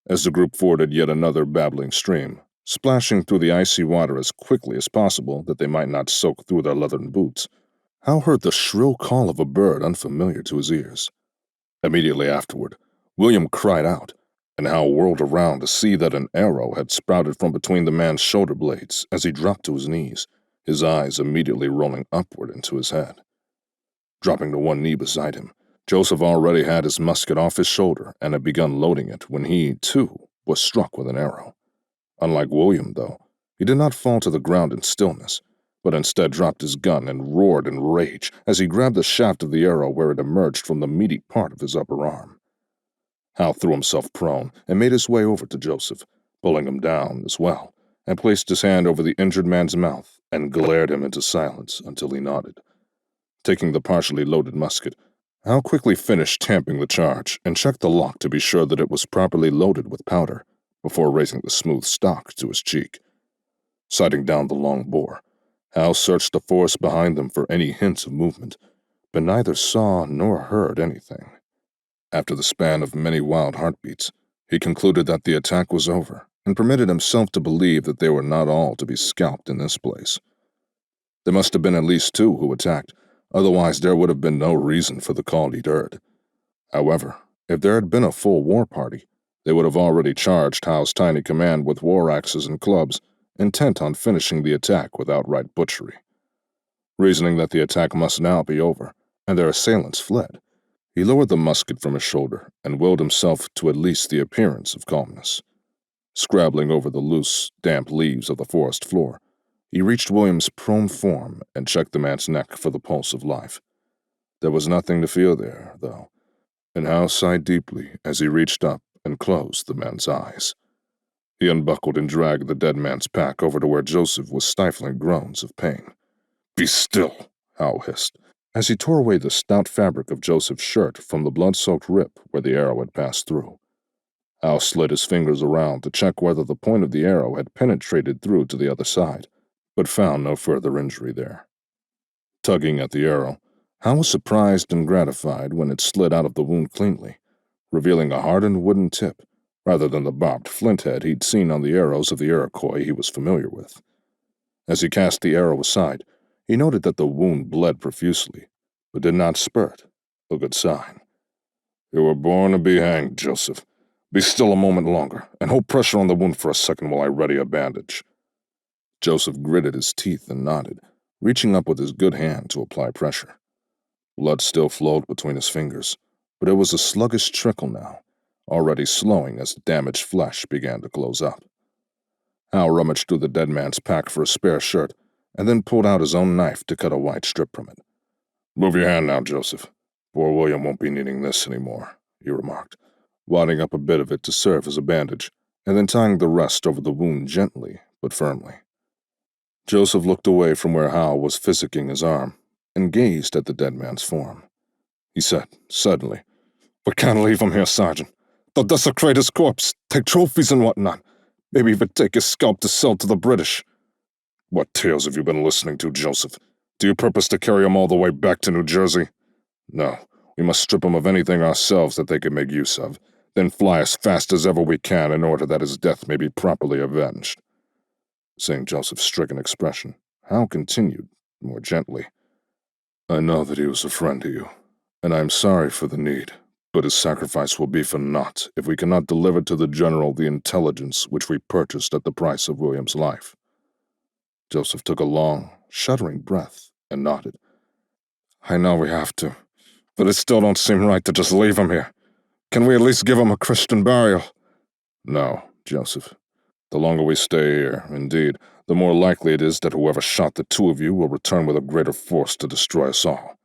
as the group forded yet another babbling stream, splashing through the icy water as quickly as possible that they might not soak through their leathern boots. Hal heard the shrill call of a bird unfamiliar to his ears. Immediately afterward, William cried out, and Hal whirled around to see that an arrow had sprouted from between the man's shoulder blades as he dropped to his knees, his eyes immediately rolling upward into his head. Dropping to one knee beside him, Joseph already had his musket off his shoulder and had begun loading it when he, too, was struck with an arrow. Unlike William, though, he did not fall to the ground in stillness, but instead dropped his gun and roared in rage as he grabbed the shaft of the arrow where it emerged from the meaty part of his upper arm. Hal threw himself prone and made his way over to Joseph, pulling him down as well, and placed his hand over the injured man's mouth and glared him into silence until he nodded. Taking the partially loaded musket, Hal quickly finished tamping the charge and checked the lock to be sure that it was properly loaded with powder before raising the smooth stock to his cheek. Sighting down the long bore, Hal searched the forest behind them for any hints of movement, but neither saw nor heard anything. After the span of many wild heartbeats, he concluded that the attack was over and permitted himself to believe that they were not all to be scalped in this place. There must have been at least 2 who attacked, otherwise there would have been no reason for the call he'd heard. However, if there had been a full war party, they would have already charged Hal's tiny command with war axes and clubs, intent on finishing the attack with outright butchery. Reasoning that the attack must now be over, and their assailants fled, he lowered the musket from his shoulder and willed himself to at least the appearance of calmness. Scrabbling over the loose, damp leaves of the forest floor, he reached William's prone form and checked the man's neck for the pulse of life. There was nothing to feel there, though, and Hal sighed deeply as he reached up and closed the man's eyes. He unbuckled and dragged the dead man's pack over to where Joseph was stifling groans of pain. "Be still," Hal hissed, as he tore away the stout fabric of Joseph's shirt from the blood-soaked rip where the arrow had passed through. Hal slid his fingers around to check whether the point of the arrow had penetrated through to the other side, but found no further injury there. Tugging at the arrow, Hal was surprised and gratified when it slid out of the wound cleanly, revealing a hardened wooden tip, rather than the barbed flint head he'd seen on the arrows of the Iroquois he was familiar with. As he cast the arrow aside, he noted that the wound bled profusely, but did not spurt, a good sign. "You were born to be hanged, Joseph. Be still a moment longer, and hold pressure on the wound for a second while I ready a bandage." Joseph gritted his teeth and nodded, reaching up with his good hand to apply pressure. Blood still flowed between his fingers, but it was a sluggish trickle now, already slowing as damaged flesh began to close up. Hal rummaged through the dead man's pack for a spare shirt, and then pulled out his own knife to cut a white strip from it. "Move your hand now, Joseph. Poor William won't be needing this anymore," he remarked, wadding up a bit of it to serve as a bandage, and then tying the rest over the wound gently but firmly. Joseph looked away from where Hal was physicking his arm and gazed at the dead man's form. He said, suddenly, "We can't leave him here, Sergeant. They'll desecrate his corpse, take trophies and whatnot, maybe even take his scalp to sell to the British." "What tales have you been listening to, Joseph? Do you purpose to carry him all the way back to New Jersey?" "No, we must strip him of anything ourselves that they can make use of, then fly as fast as ever we can in order that his death may be properly avenged." Seeing Joseph's stricken expression, Hal continued, more gently, "I know that he was a friend to you, and I am sorry for the need, but his sacrifice will be for naught if we cannot deliver to the General the intelligence which we purchased at the price of William's life." Joseph took a long, shuddering breath and nodded. "I know we have to, but it still don't seem right to just leave him here. Can we at least give him a Christian burial?" "No, Joseph. The longer we stay here, indeed, the more likely it is that whoever shot the 2 of you will return with a greater force to destroy us all.